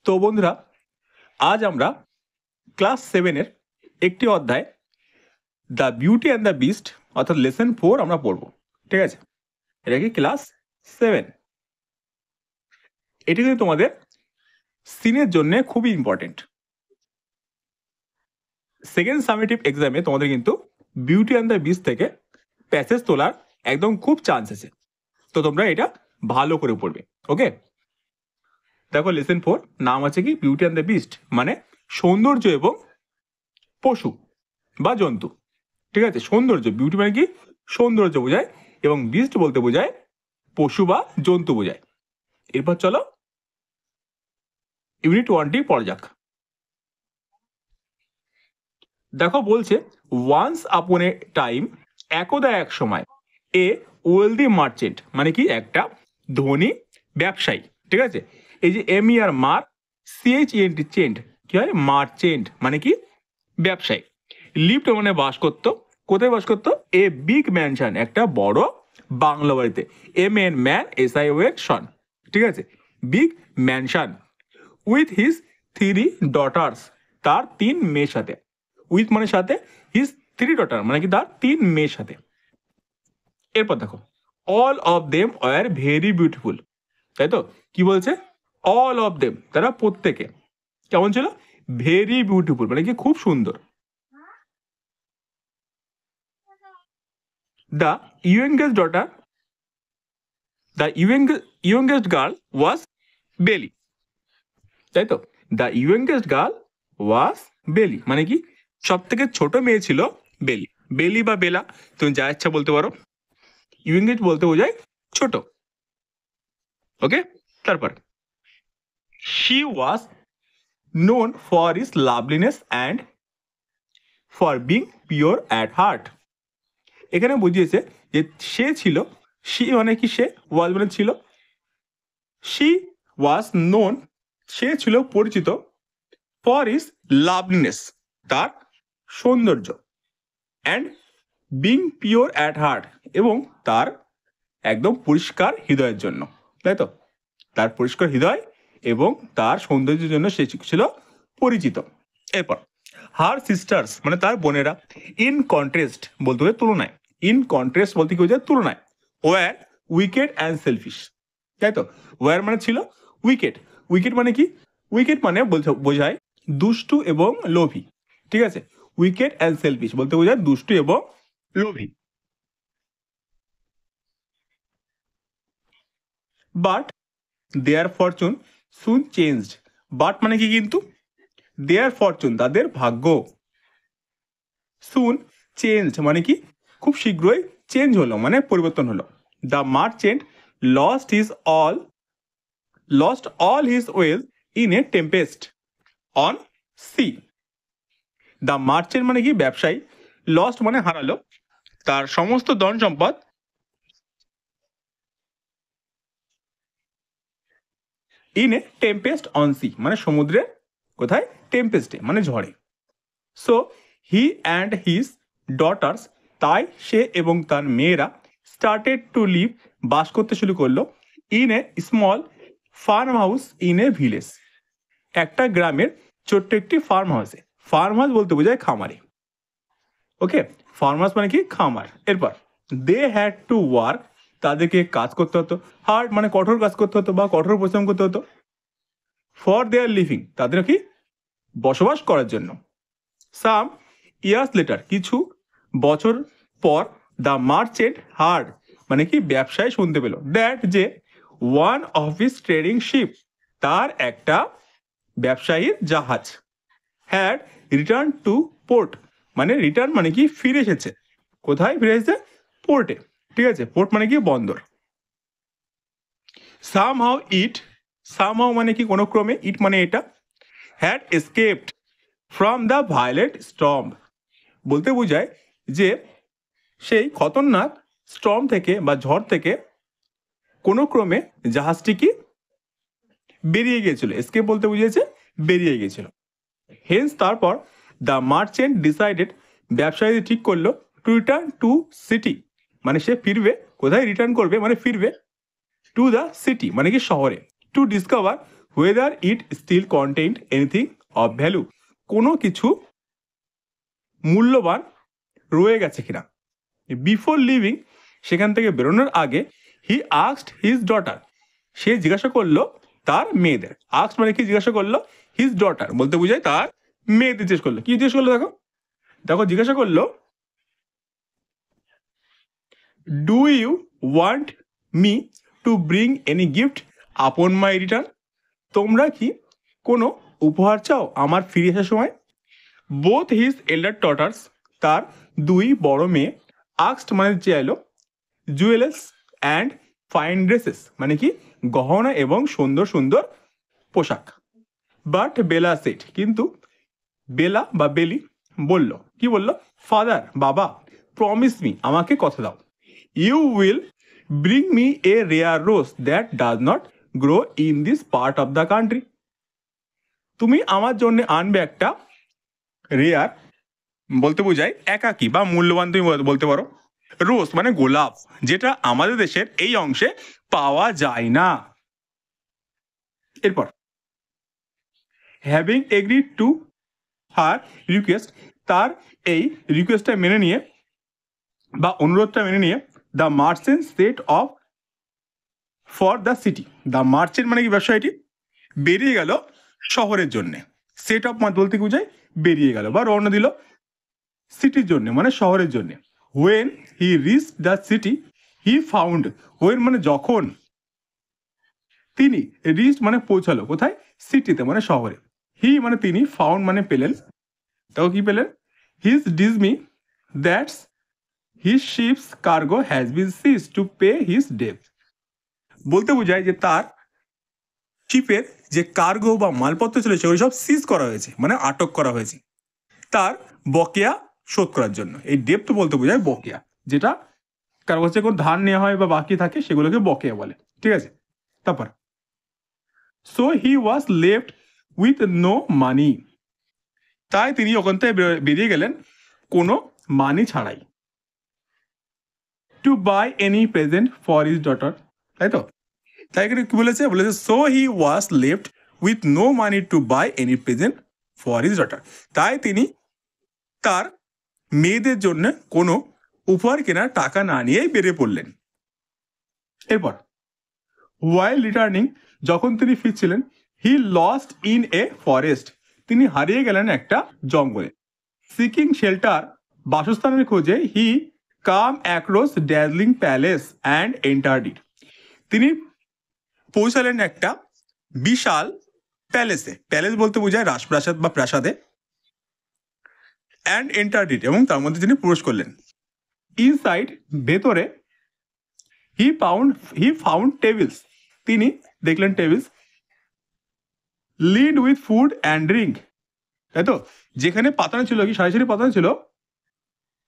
তো বন্ধুরা, আজ আমরা ক্লাস 7-এর একটি অধ্যায় the beauty and the beast অর্থাৎ লেসন 4 আমরা পড়ব। ঠিক আছে, এটা কি ক্লাস 7। এটি কিন্তু তোমাদের সিনের জন্য খুবই ইম্পর্টেন্ট। সেকেন্ড সামেটিভ এক্সামে তোমাদের কিন্তু বিউটি অ্যান্ড দ্য বিস্ট থেকে প্যাসেজ তোলার একদম খুব চান্স আছে। তো তোমরা এটা ভালো করে পড়বে। ওকে, দেখো লেসন 4 নাম আছে কি বিউটি অ্যান্ড দ্য বিস্ট, মানে সৌন্দর্য এবং পশু বা জন্তু। ঠিক আছে, সৌন্দর্য, বিউটি মানে কি সৌন্দর্য বোঝায়, এবং বিস্ট বলতে বোঝায় পশু বা জন্তু বোঝায়। এরপর চলো ইউনিট 1টি পড়া যাক। দেখো বলছে ওয়ান্স আপন এ টাইম, একদা এক সময়, এ ওয়েলদি মার্চেন্ট মানে কি একটা ধনী ব্যবসায়ী। ঠিক আছে, এই যে এম আর মার CHENT চেন্ট কি হয়, মার্চেন্ট মানে কি ব্যবসায়ী। লিফট মানে বাস করতো, কোথায় বাস করতো? এ বিগ ম্যানশন একটা বড় বাংলো বাড়িতে। MN ম্যান SION সন। ঠিক আছে, big mansion with his 3 daughters, তার 3 মেয়ের সাথে। উইথ মানে সাথে, হিজ 3 ডটার মানে কি তার 3 মেয়ের সাথে। এরপর দেখো all of them were very beautiful, তাই তো? কি বলছে? অল অফ দেম, তারা প্রত্যেকে কেমন ছিল? ভেরি বিউটিফুল মানে কি খুব সুন্দর। The youngest daughter, the youngest girl was বেলি, তাই তো? দ্য ইয়ংগেস্ট গার্ল ওয়াজ বেলি মানে কি সব থেকে ছোট মেয়ে ছিল বেলি। বেলি বা বেলা তুমি যা ইচ্ছা বলতে পারো। ইয়ংগেস্ট বলতে বোঝায় ছোট। ওকে, তারপর she was known for is লাভলিনেস and for being pure at heart. এখানে বুঝিয়েছে যে সে ছিল, শি মানে কি সে, ওয়াজ মানে ছিল, শি ওয়াজ নোন সে ছিল পরিচিত, ফর ইস লাভলিনেস তার সৌন্দর্য, and being pure at heart এবং তার একদম পরিষ্কার হৃদয়ের জন্য, তাই তো? তার পরিষ্কার হৃদয় এবং তার সৌন্দর্যের জন্য সে ছিল পরিচিত। এরপর হার সিস্টার্স মানে তার বোনেরা, ইন কন্ট্রাস্ট বলতে বোঝায় তুলনায়, ইন কন্ট্রাস্ট বলতে কি বোঝায় তুলনায়, ওয়ার উইকেট অ্যান্ড সেলফিশ, তাই তো? ওয়ার মানে ছিল উইকেট, উইকেট মানে কি? উইকেট মানে বোঝায় দুষ্টু এবং লোভী। ঠিক আছে, উইকেট অ্যান্ড সেলফিশ বলতে বোঝায় দুষ্টু এবং লোভী। But their fortune soon changed, but মানে কি কিন্তু, দেয়ার ফরচুন তাদের ভাগ্য, সুন চেঞ্জ মানে কি খুব শীঘ্রই চেঞ্জ হলো মানে পরিবর্তন হলো। The merchant lost his all lost all his wealth in a tempest on sea. The merchant মানে কি ব্যবসায়ী, লস্ট মানে হারালো তার সমস্ত ধন সম্পদ, in a tempest on sea মানে সমুদ্রে, কোথায়? টেম্পেস্টে মানে ঝড়ে। So he and his daughters, তাই সে এবং তার মেয়েরা, স্টার্টেড টু লিভ বাস করতে শুরু করলো, in a small farm house in a village, একটা গ্রামের ছোট্ট একটি ফার্ম হাউসে। ফার্ম হাউস বলতে বোঝায় খামারে। ওকে, ফার্ম হাউস মানে কি খামার। এরপর দে হ্যাড টু ওয়ার্ক, তাদেরকে কাজ করতে হতো, হার্ড মানে কঠোর কাজ করতে হতো বা কঠোর পরিশ্রম করতে হতো, ফর দেয়ার লিভিং তাদের কি বসবাস করার জন্য। সাম ইয়ার্স লেটার কিছু বছর পর, দ্য মার্চেন্ট হার্ড মানে কি ব্যবসায় শুনতে পেল, দ্যাট যে one of his trading ship তার একটা ব্যবসায়ীর জাহাজ, হ্যাড রিটার্ন টু পোর্ট মানে রিটার্ন মানে কি ফিরে এসেছে, কোথায় ফিরে এসেছে? পোর্টে। ঠিক আছে, পোর্ট মানে কি বন্দর। সামহাউ ইট, সামহাউ মানে কি কোনো ক্রমে, ইট মানে এটা, had escaped from the violent storm বলতে বোঝায় যে সেই খতরনাক স্টর্ম থেকে বা ঝড় থেকে কোনো ক্রমে জাহাজটি কি বেরিয়ে গিয়েছিল, এসকেপ বলতে বুঝিয়েছে বেরিয়ে গিয়েছিল। হেন্স তারপর দ্য মার্চেন্ট ডিসাইডেড ব্যবসায়ী ঠিক করলো, টু রিটার্ন টু সিটি মানে সে ফিরবে, কোথায় রিটার্ন করবে মানে ফিরবে, টু দ্য সিটি মানে কি শহরে, to discover whether it still contained anything of value, কোনো কিছু মূল্যবান রয়ে গেছে কিনা। বিফোর লিভিং, সেখান থেকে বেরোনোর আগে, হি আস্কড হিজ ডটার, সে জিজ্ঞাসা করলো তার মেয়েদের। আস্কড মানে কি? জিজ্ঞাসা করলো। হিজ ডটার বলতে বোঝায় তার মেয়েদের জিজ্ঞেস করলো। কি জিজ্ঞেস করলো? দেখো দেখো জিজ্ঞাসা করলো, do you want me to bring any gift upon my return, তোমরা কি কোনো উপহার চাও আমার ফিরে আসার সময়। বোথ হিজ এল্ডার ডটার্স, তার দুই বড় মেয়ে, আস্কড মানে চাইলো, জুয়েলার্স অ্যান্ড ফাইন ড্রেসেস মানে কি গহনা এবং সুন্দর সুন্দর পোশাক। বাট বেলা সেট, কিন্তু বেলা বা বেলি বলল, কি বলল? ফাদার, বাবা, প্রমিস মি, আমাকে কথা দাও, you will bring me a rare rose that does not grow in this part of the country, তুমি আমার জন্য আনবে একটা রেয়ার বলতে বোঝায় একাকী বা মূল্যবান, তুমি বলতে পারো, রোজ মানে গোলাপ, যেটা আমাদের দেশের এই অংশে পাওয়া যায় না। এরপর having agreed to her request, তার এই রিকোয়েস্টটা মেনে নিয়ে বা অনুরোধটা মেনে নিয়ে, the merchant set of for the city, the merchant মানে কি ব্যবসায়ীটি বেরিয়ে গেল শহরের জন্যে। সেট অফ বলতে বোঝায় বেরিয়ে গেল বা রওনা দিল সিটির জন্য মানে শহরের জন্য। When he reach the city he found, when মানে যখন, তিনি, রিচ মানে পৌঁছালো কোথায়? সিটিতে মানে শহরে। হি মানে তিনি, ফাউন্ড মানে পেলেন, তাও কি পেলেন? His dismay that's his ships cargo has been seize to pay his debt, বলতে বোঝায় যে তার শিপের যে কার্গো বা মালপত্র ছিল সেগুলো সব সিজ করা হয়েছে মানে আটক করা হয়েছে তার বকেয়া শোধ করার জন্য। এই ডেপ্ট বলতে বোঝায় বকেয়া, যেটা কারো কাছে কোনো ধার নেওয়া হয় বা বাকি থাকে সেগুলোকে বকেয়া বলে। ঠিক আছে, তারপর so he was left with no money, তাই তিনি ওখান থেকে বেরিয়ে গেলেন কোনো মানি ছাড়াই। To buy any present for his daughter, তাই তো? তাই এখানে কি বলেছে? বলেছে so he was left with no money to buy any present for his daughter, তাই তিনি তার মেয়েদের জন্য কোনো উপহার কেনার টাকা না নিয়েই বেরিয়ে পড়লেন। এরপর ওয়াইল রিটার্নিং, যখন তিনি ফিরছিলেন, he lost in a forest, তিনি হারিয়ে গেলেন একটা জঙ্গলে। সিকিং শেল্টার, বাসস্থানের খোঁজে, he come across dazzling palace and entered it, তিনি পৌঁছালেন একটা বিশাল প্যালেসে, প্যালেস বলতে বোঝায় রাজপ্রাসাদ বা প্রাসাদে, অ্যান্ড এন্টার্ড ইট এবং তার মধ্যে তিনি প্রবেশ করলেন। ইনসাইড, ভেতরে, হি ফাউন্ড টেবিলস, তিনি দেখলেন tables, lead with food and drink, তাই তো? যেখানে পাতানো ছিল, কি সারি সারি পাতানো ছিল,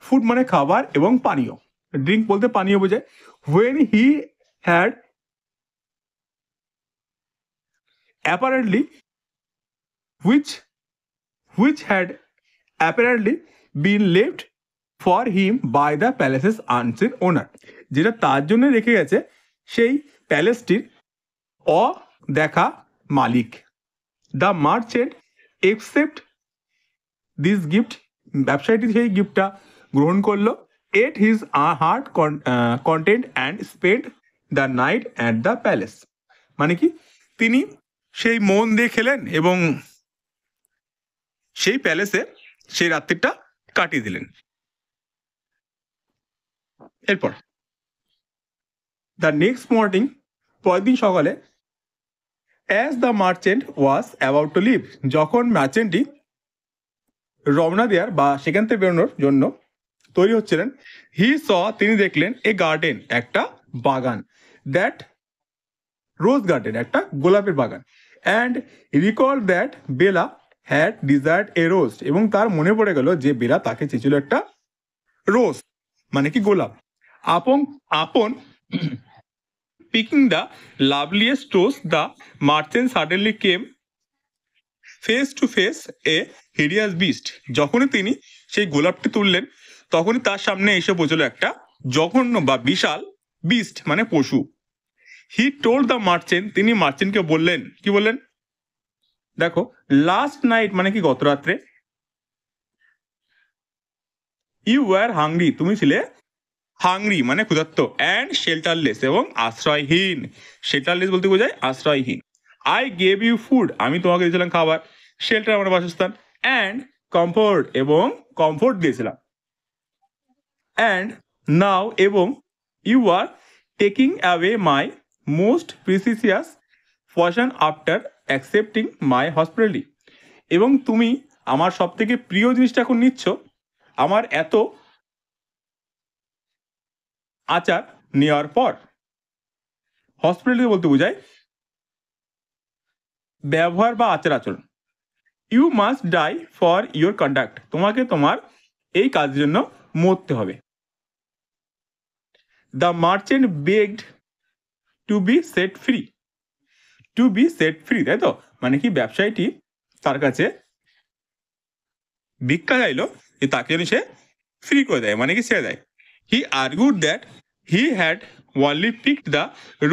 ফুড মানে খাবার এবং পানীয়, ড্রিঙ্ক বলতে পানীয় বোঝায়। When he had apparently which had apparently been left for him by the palace's unseen owner, যেটা তার জন্য রেখে গেছে সেই প্যালেসটির অদেখা মালিক। The merchant accept this gift, ব্যবসায়ীটি সেই গিফটটা গ্রহণ করলো। At his heart content and spend the night at the palace, মানে কি তিনি সেই মন দিয়ে খেলেন এবং সেই প্যালেসে সেই রাত্রিটা কাটিয়ে দিলেন। এরপর দ্য নেক্সট মর্নিং, পরের দিন সকালে, as the merchant was about to leave, যখন মার্চেন্টটি রওনা দেওয়ার বা সেখান থেকে বেরোনোর জন্য তৈরি হচ্ছিলেন, হি স, তিনি দেখলেন, এ গার্ডেন, একটা বাগান, দ্যাট রোজ গার্ডেন, একটা গোলাপের বাগান, and recall that Bella had desired a rose, এবং তার মনে পড়ে গেল যে বেলা তাকে চেয়েছিল একটা রোজ মানে কি গোলাপ। Upon picking the loveliest rose the merchant suddenly came face to face a hideous beast, যখনই তিনি সেই গোলাপটি তুললেন তখনই তার সামনে এসে পৌঁছলো একটা জঘন্য বা বিশাল বিস্ট মানে পশু। হি টোল্ড দ্য মার্চেন্ট, তিনি মার্চেন্টকে বললেন, কি বললেন? দেখো লাস্ট নাইট মানে কি গত রাত্রে, ইউ ওয়ার হাংরি তুমি ছিলে হাংরি মানে ক্ষুধার্ত, অ্যান্ড শেল্টারলেস এবং আশ্রয়হীন। শেল্টারলেস বলতে বোঝায় আশ্রয়হীন। আই গেভ ইউ ফুড আমি তোমাকে দিয়েছিলাম খাবার, শেল্টার মানে বাসস্থান, অ্যান্ড কমফোর্ট এবং কমফোর্ট দিয়েছিলাম। অ্যান্ড নাও এবং you are taking away my most precious poison after accepting my hospitality, এবং তুমি আমার সব থেকে প্রিয় জিনিসটা এখন নিচ্ছ আমার এত আচার নেওয়ার পর। হসপিটালিটি বলতে বোঝায় ব্যবহার বা আচার আচরণ। You must die for your conduct তোমাকে তোমার এই কাজের জন্য মরতে হবে। The merchant begged to be set free, to be set free তাই তো, মানে কি ব্যবসায়ীটি তার কাছে ভিক্ষা চাইলো যে তাকে যেন সে ফ্রি করে দেয়, মানে কি ছেড়ে দেয়। He argued that he had only picked the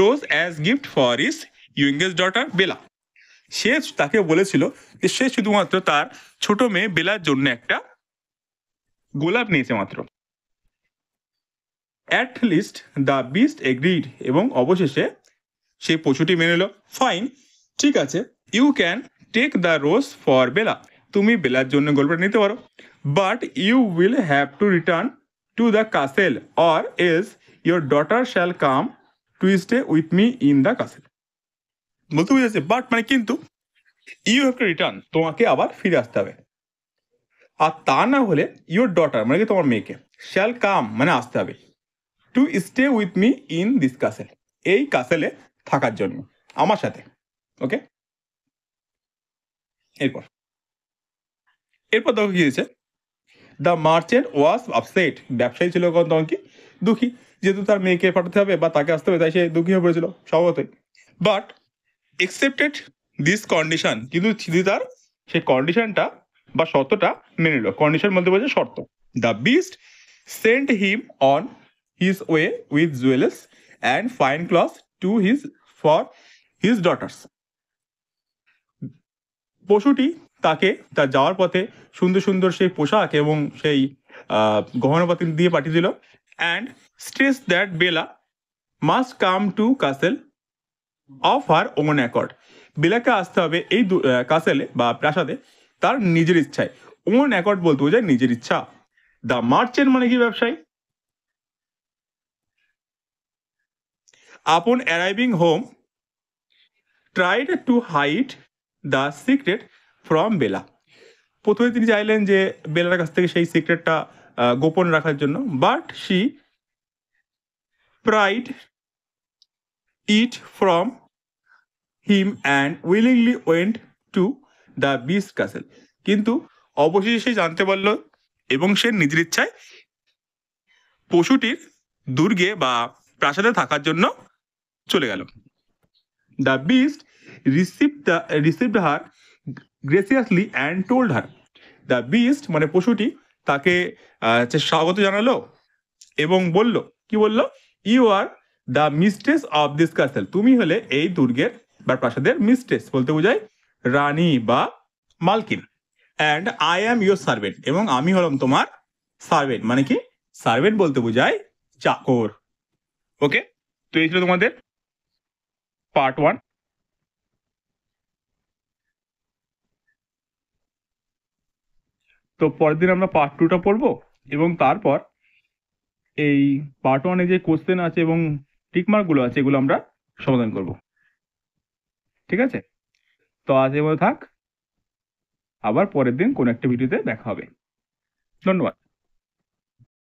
rose as gift for his youngest daughter Bella, সে তাকে বলেছিল যে সে শুধুমাত্র তার ছোট মেয়ে বেলার জন্য একটা গোলাপ নিয়েছে মাত্র। At least the beast agreed এবং অবশেষে সেই পশুটি মেনে নিল। ফাইন ঠিক আছে, you can take the rose for Bella তুমি বেলার জন্য গোলাপটা নিতে পারো, but you will have to return to the castle or else your daughter shall come to stay with me in the castle. বলতে বুঝেছে, বাট মানে কিন্তু, ইউ হ্যাভ টু রিটার্ন তোমাকে আবার ফিরে আসতে হবে, আর তা না হলে ইউর ডটার মানে কি তোমার মেয়েকে, শ্যাল কাম মানে আসতে হবে, two stay with me in this কাসেল এই কাসেলে থাকার জন্য আমার সাথে। ওকে, এরপর এরপর দেখো কি হয়েছে। দ্য মার্চেন্ট ওয়াজ আপসেট ব্যবসায়ী ছিল তখন কি দুঃখী, যেহেতু তার মেয়েকে পাঠাতে হবে বা তাকে আসতে হবে তাই সে দুঃখী হয়ে পড়েছিল স্বভাবতই। বাট একসেপ্টেড দিস কন্ডিশন কিন্তু তিনি তার সেই কন্ডিশনটা বা শর্তটা মেনে নিল। কন্ডিশন বলতে বোঝায় শর্ত। The beast sent him on his way with jewellers and fine cloth to his for his daughters, পশুটি তাকে তার যাওয়ার পথে সুন্দর সুন্দর সেই পোশাক এবং সেই গহনাপাতি দিয়ে পাঠিয়ে দিল। And stress that Bella must come to castle of her own accord বেলাকে আসতে হবে এই কাসেলে বা প্রাসাদে তার নিজের ইচ্ছায়। ওন অ্যাকর্ড বলতে বোঝায় নিজের ইচ্ছা। দ্য মার্চেন্ট মানে কি ব্যবসায়ী। Upon arriving home tried to hide the secret from Bella, প্রথমে তিনি চাইলেন যে বেলার কাছ থেকে সেই সিক্রেটটা গোপন রাখার জন্য, but she pride it from him and willingly went to the beast কাসেল, কিন্তু অবশেষে সে জানতে পারল এবং সে নিজের ইচ্ছায় পশুটির দুর্গে বা প্রাসাদে থাকার জন্য চলে গেল। The beast received her graciously and told her, the beast মানে পশুটি তাকে স্বাগত জানালো এবং বলল, কি বলল, you are the mistress of this castle তুমি হলে এই দুর্গের বা প্রাসাদের মিস্ট্রেস বলতে বোঝায় রানী বা মালকিন। And I am your servant এবং আমি হলাম তোমার সার্ভেন্ট, মানে কি সার্ভেন্ট বলতে বোঝায় চাকর। ওকে, তো এই ছিল তোমাদের পার্ট 1। তো পরের দিন আমরা পার্ট 2টা পড়বো এবং তারপর এই পার্ট 1-এ যে কোশ্চেন আছে এবং টিকমার্কগুলো আছে এগুলো আমরা সমাধান করব। ঠিক আছে, তো আজ এর মধ্যে থাক, আবার পরের দিন কোন একটা ভিডিওতে দেখা হবে। ধন্যবাদ।